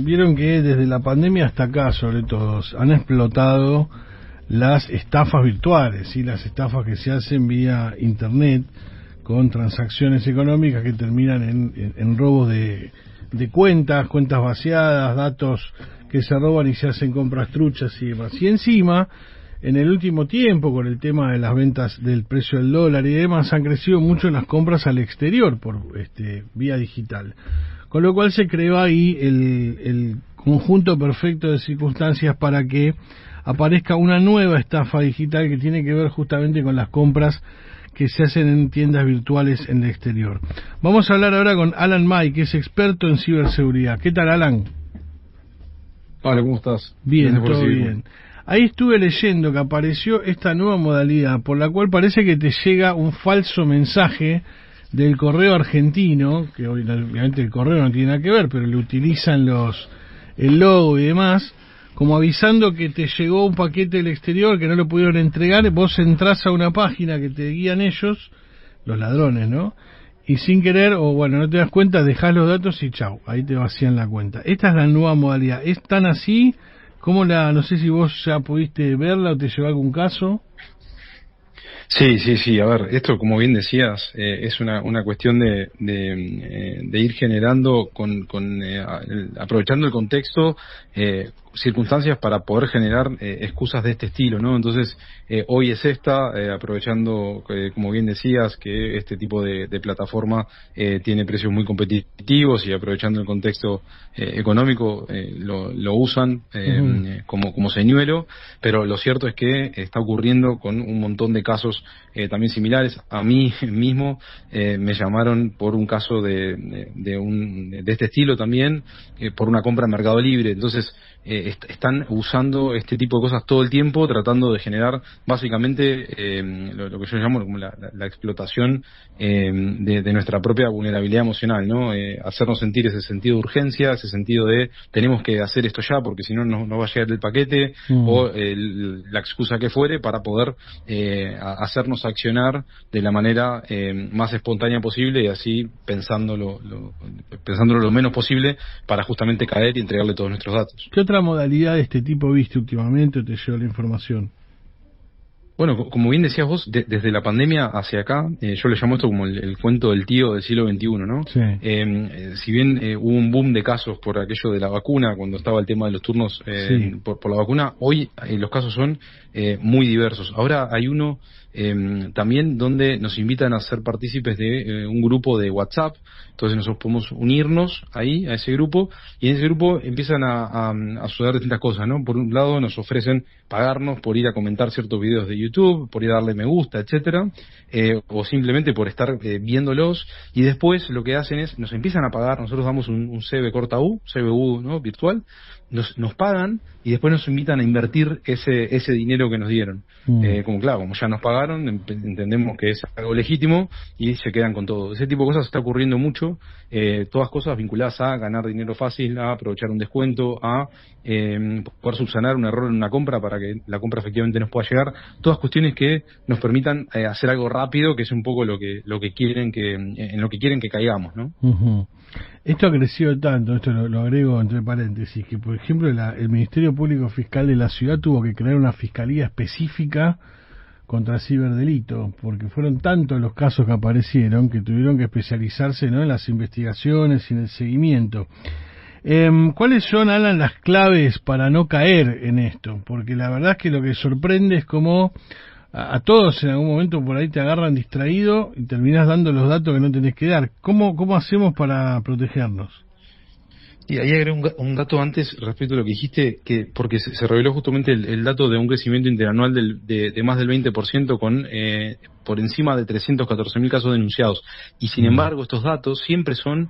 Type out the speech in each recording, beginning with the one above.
vieron que desde la pandemia hasta acá, sobre todo, han explotado las estafas virtuales, ¿sí? Las estafas que se hacen vía internet con transacciones económicas que terminan en robos de cuentas vaciadas, datos que se roban y se hacen compras truchas y demás. Y encima, en el último tiempo, con el tema de las ventas del precio del dólar y demás, han crecido mucho las compras al exterior por vía digital. Con lo cual se creó ahí el conjunto perfecto de circunstancias para que aparezca una nueva estafa digital que tiene que ver justamente con las compras que se hacen en tiendas virtuales en el exterior. Vamos a hablar ahora con Alan May, que es experto en ciberseguridad. ¿Qué tal, Alan? Hola, ¿cómo estás? Bien, todo bien. Ahí estuve leyendo que apareció esta nueva modalidad por la cual parece que te llega un falso mensaje del correo argentino, que obviamente el correo no tiene nada que ver, pero le utilizan el logo y demás, como avisando que te llegó un paquete del exterior que no lo pudieron entregar. Vos entrás a una página que te guían ellos, los ladrones, ¿no? Y sin querer, o bueno, no te das cuenta, dejás los datos y chau, ahí te vacían la cuenta. Esta es la nueva modalidad. ¿Es tan así? No sé si vos ya pudiste verla o te llevó algún caso? Sí, a ver, esto como bien decías, es una cuestión de ir generando aprovechando el contexto, circunstancias para poder generar excusas de este estilo, ¿no? Entonces, hoy es aprovechando, como bien decías, que este tipo de plataforma tiene precios muy competitivos y aprovechando el contexto económico, lo usan como señuelo, pero lo cierto es que está ocurriendo con un montón de casos también similares. A mí mismo me llamaron por un caso de este estilo también, por una compra en Mercado Libre. Entonces, están usando este tipo de cosas todo el tiempo, tratando de generar básicamente lo que yo llamo como la explotación de nuestra propia vulnerabilidad emocional, ¿no? Hacernos sentir ese sentido de urgencia, ese sentido de tenemos que hacer esto ya porque si no no va a llegar el paquete, o la excusa que fuere para poder hacernos accionar de la manera más espontánea posible y así pensándolo lo menos posible para justamente caer y entregarle todos nuestros datos. ¿Qué otra modalidad de este tipo viste últimamente o te llegó la información? Bueno, como bien decías vos, desde la pandemia hacia acá, yo le llamo esto como el cuento del tío del siglo XXI, ¿no? Sí. Si bien hubo un boom de casos por aquello de la vacuna, cuando estaba el tema de los turnos Sí. por la vacuna, hoy los casos son muy diversos. Ahora hay uno también donde nos invitan a ser partícipes de un grupo de WhatsApp. Entonces nosotros podemos unirnos ahí a ese grupo y en ese grupo empiezan a suceder distintas cosas, ¿no? Por un lado nos ofrecen pagarnos por ir a comentar ciertos videos de YouTube, por ir a darle me gusta, etcétera, o simplemente por estar viéndolos, y después lo que hacen es nos empiezan a pagar. Nosotros damos un CBU, ¿no? Virtual, nos pagan y después nos invitan a invertir ese dinero que nos dieron. Como ya nos pagaron, entendemos que es algo legítimo y se quedan con todo. Ese tipo de cosas está ocurriendo mucho, todas cosas vinculadas a ganar dinero fácil, a aprovechar un descuento, a poder subsanar un error en una compra para que la compra efectivamente nos pueda llegar. Todas cuestiones que nos permitan hacer algo rápido, que es un poco en lo que quieren que caigamos, ¿no? Esto ha crecido tanto, esto lo agrego entre paréntesis, que por ejemplo el Ministerio Público Fiscal de la ciudad tuvo que crear una fiscalía específica contra ciberdelito, porque fueron tantos los casos que aparecieron que tuvieron que especializarse, ¿no?, en las investigaciones y en el seguimiento. ¿Cuáles son, Alan, las claves para no caer en esto? Porque la verdad es que lo que sorprende es cómo a todos en algún momento por ahí te agarran distraído y terminás dando los datos que no tenés que dar. ¿Cómo hacemos para protegernos? Y ahí agregué un dato antes respecto a lo que dijiste, porque se reveló justamente el dato de un crecimiento interanual de más del 20% con por encima de 314.000 casos denunciados. Y sin embargo, estos datos siempre son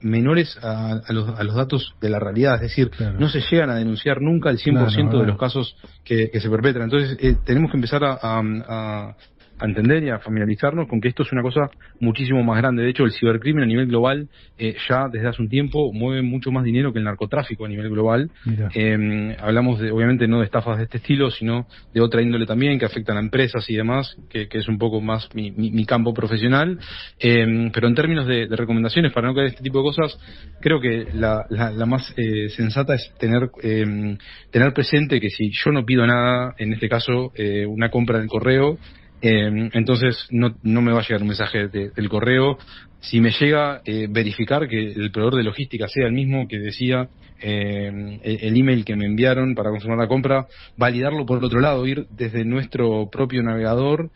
menores a los datos de la realidad. Es decir, Claro. no se llegan a denunciar nunca el 100% de los casos que se perpetran. Entonces, tenemos que empezar a entender y a familiarizarnos con que esto es una cosa muchísimo más grande. De hecho, el cibercrimen a nivel global ya desde hace un tiempo mueve mucho más dinero que el narcotráfico a nivel global. Hablamos obviamente no de estafas de este estilo, sino de otra índole también que afectan a empresas y demás, que es un poco más mi campo profesional. Pero en términos de recomendaciones para no caer en este tipo de cosas, creo que la más sensata es tener presente que si yo no pido nada, en este caso una compra del correo, entonces no me va a llegar un mensaje del correo. Si me llega, verificar que el proveedor de logística sea el mismo que decía el email que me enviaron para confirmar la compra, validarlo por el otro lado, ir desde nuestro propio navegador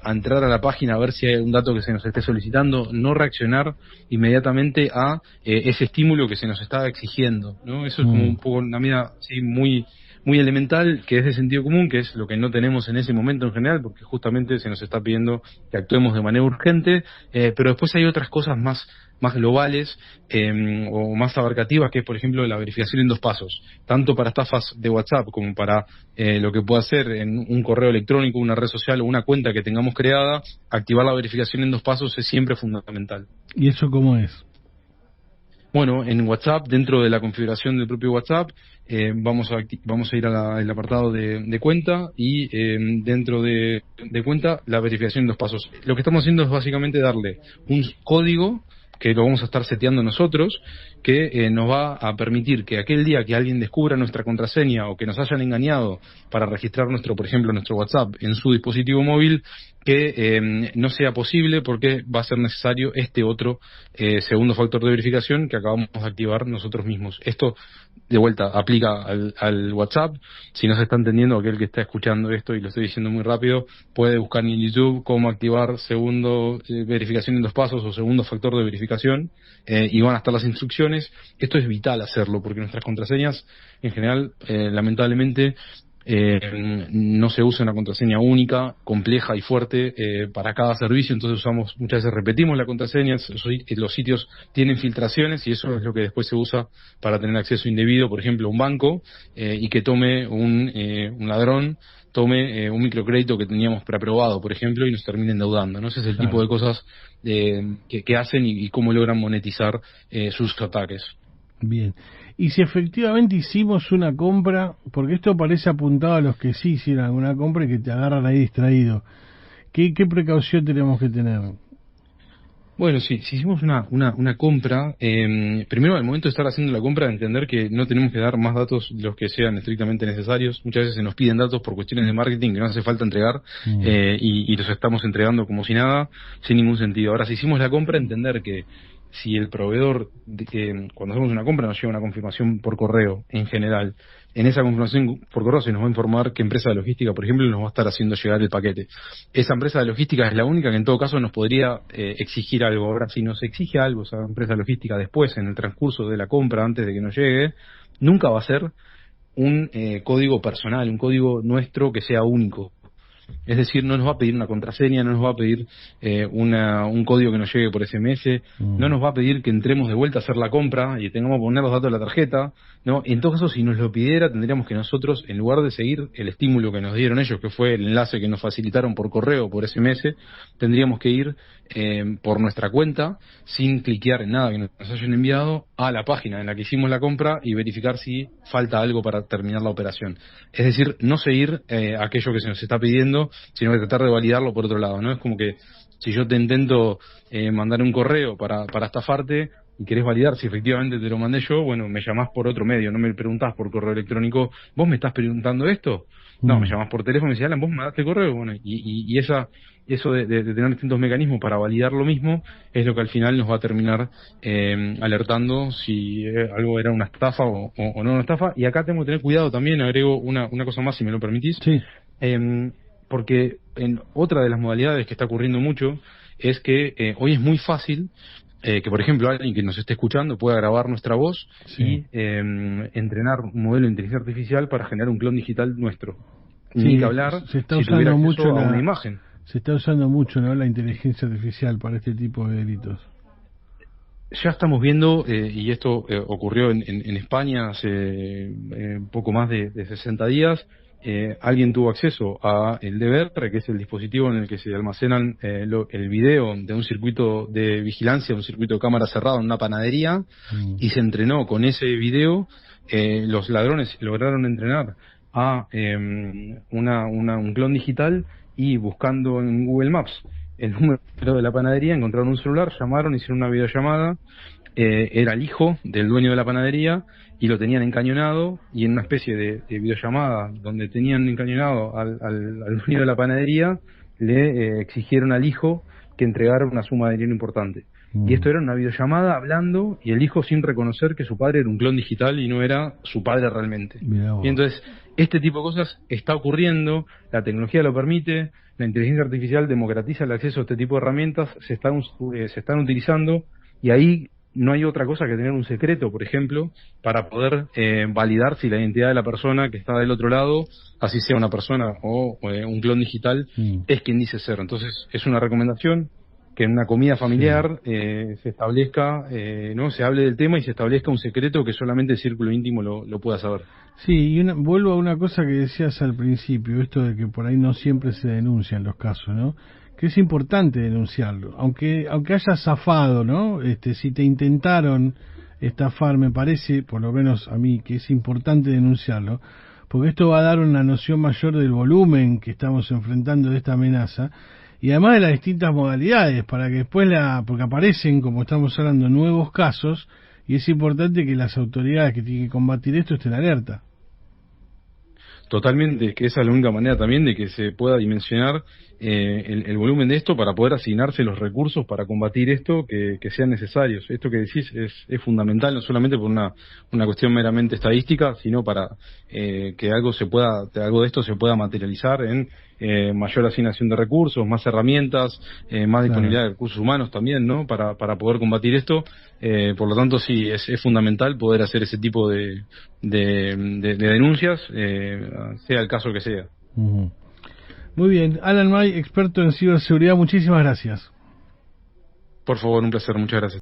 a entrar a la página a ver si hay un dato que se nos esté solicitando, no reaccionar inmediatamente a ese estímulo que se nos está exigiendo, ¿no? Eso es como un poco una medida así muy elemental, que es de sentido común, que es lo que no tenemos en ese momento en general, porque justamente se nos está pidiendo que actuemos de manera urgente, pero después hay otras cosas más globales o más abarcativas, que es, por ejemplo, la verificación en 2 pasos, tanto para estafas de WhatsApp como para lo que pueda ser en un correo electrónico, una red social o una cuenta que tengamos creada. Activar la verificación en 2 pasos es siempre fundamental. ¿Y eso cómo es? Bueno, en WhatsApp, dentro de la configuración del propio WhatsApp, vamos a ir al apartado de cuenta y dentro de cuenta la verificación en 2 pasos. Lo que estamos haciendo es básicamente darle un código que lo vamos a estar seteando nosotros, que nos va a permitir que aquel día que alguien descubra nuestra contraseña o que nos hayan engañado para registrar por ejemplo, nuestro WhatsApp en su dispositivo móvil, que no sea posible, porque va a ser necesario este otro segundo factor de verificación que acabamos de activar nosotros mismos. Esto, de vuelta, aplica al WhatsApp. Si no se está entendiendo, aquel que está escuchando esto, y lo estoy diciendo muy rápido, puede buscar en YouTube cómo activar segundo verificación en 2 pasos o segundo factor de verificación, y van a estar las instrucciones. Esto es vital hacerlo, porque nuestras contraseñas, en general, lamentablemente, no se usa una contraseña única, compleja y fuerte para cada servicio. Entonces muchas veces repetimos la contraseña. Los sitios tienen filtraciones y eso es lo que después se usa para tener acceso indebido, por ejemplo, a un banco, y que tome un ladrón un microcrédito que teníamos preaprobado, por ejemplo, y nos termine endeudando, ¿no? Ese es el tipo de cosas que hacen y cómo logran monetizar sus ataques. Bien. Y si efectivamente hicimos una compra, porque esto parece apuntado a los que sí hicieron alguna compra y que te agarran ahí distraído, ¿qué precaución tenemos que tener? Bueno, si hicimos una compra, primero al momento de estar haciendo la compra, entender que no tenemos que dar más datos de los que sean estrictamente necesarios. Muchas veces se nos piden datos por cuestiones de marketing que no hace falta entregar, y los estamos entregando como si nada, sin ningún sentido. Ahora, si hicimos la compra, entender que si el proveedor, cuando hacemos una compra, nos llega una confirmación por correo en general. En esa confirmación por correo se nos va a informar qué empresa de logística, por ejemplo, nos va a estar haciendo llegar el paquete. Esa empresa de logística es la única que en todo caso nos podría exigir algo. Ahora, si nos exige algo esa empresa de logística después, en el transcurso de la compra, antes de que nos llegue, nunca va a ser un código personal, un código nuestro que sea único. Es decir, no nos va a pedir una contraseña, no nos va a pedir un código que nos llegue por SMS, no nos va a pedir que entremos de vuelta a hacer la compra y tengamos que poner los datos de la tarjeta, ¿no? En todo caso, si nos lo pidiera, tendríamos que nosotros, en lugar de seguir el estímulo que nos dieron ellos, que fue el enlace que nos facilitaron por correo o por SMS, tendríamos que ir por nuestra cuenta, sin cliquear en nada que nos hayan enviado, a la página en la que hicimos la compra y verificar si falta algo para terminar la operación. Es decir, no seguir aquello que se nos está pidiendo, sino que tratar de validarlo por otro lado, ¿no? Es como que si yo te intento mandar un correo para estafarte y querés validar si efectivamente te lo mandé yo, bueno, me llamás por otro medio, no me preguntás por correo electrónico, ¿vos me estás preguntando esto? No, me llamás por teléfono y me decís, Alan, ¿vos me mandaste el correo? Bueno, y eso de tener distintos mecanismos para validar lo mismo es lo que al final nos va a terminar alertando si algo era una estafa o no una estafa. Y acá tengo que tener cuidado también, agrego una cosa más, si me lo permitís. Sí. Porque en otra de las modalidades que está ocurriendo mucho es que hoy es muy fácil que, por ejemplo, alguien que nos esté escuchando pueda grabar nuestra voz y entrenar un modelo de inteligencia artificial para generar un clon digital nuestro. Sí, ni que hablar se está si usando tuviera mucho acceso a una imagen. Se está usando mucho, ¿no?, la inteligencia artificial para este tipo de delitos. Ya estamos viendo, y esto ocurrió en España hace poco más de 60 días, alguien tuvo acceso a el DVR, que es el dispositivo en el que se almacenan el video de un circuito de vigilancia, un circuito de cámara cerrado en una panadería, y se entrenó con ese video. Los ladrones lograron entrenar a un clon digital, y buscando en Google Maps el número de la panadería encontraron un celular, llamaron, hicieron una videollamada. Era el hijo del dueño de la panadería y lo tenían encañonado, y en una especie de videollamada donde tenían encañonado al dueño de la panadería, le exigieron al hijo que entregara una suma de dinero importante. Y esto era una videollamada hablando, y el hijo sin reconocer que su padre era un clon digital y no era su padre realmente. Y entonces, este tipo de cosas está ocurriendo, la tecnología lo permite, la inteligencia artificial democratiza el acceso a este tipo de herramientas, se están utilizando, y ahí no hay otra cosa que tener un secreto, por ejemplo, para poder validar si la identidad de la persona que está del otro lado, así sea una persona o un clon digital, es quien dice ser. Entonces, es una recomendación que en una comida familiar se establezca, no se hable del tema y se establezca un secreto que solamente el círculo íntimo lo pueda saber. Sí, y vuelvo a una cosa que decías al principio, esto de que por ahí no siempre se denuncian los casos, ¿no? Que es importante denunciarlo, aunque hayas zafado, ¿no? Si te intentaron estafar, me parece, por lo menos a mí, que es importante denunciarlo, porque esto va a dar una noción mayor del volumen que estamos enfrentando de esta amenaza, y además de las distintas modalidades, para que después porque aparecen, como estamos hablando, nuevos casos, y es importante que las autoridades que tienen que combatir esto estén alerta. Totalmente, que esa es la única manera también de que se pueda dimensionar el volumen de esto, para poder asignarse los recursos para combatir esto que sean necesarios. Esto que decís es fundamental, no solamente por una cuestión meramente estadística, sino para que algo de esto se pueda materializar en mayor asignación de recursos, más herramientas, más disponibilidad de recursos humanos también, ¿no? Para poder combatir esto. Por lo tanto, sí, es fundamental poder hacer ese tipo de denuncias, sea el caso que sea. Muy bien, Alan May, experto en ciberseguridad, muchísimas gracias. Por favor, un placer, muchas gracias.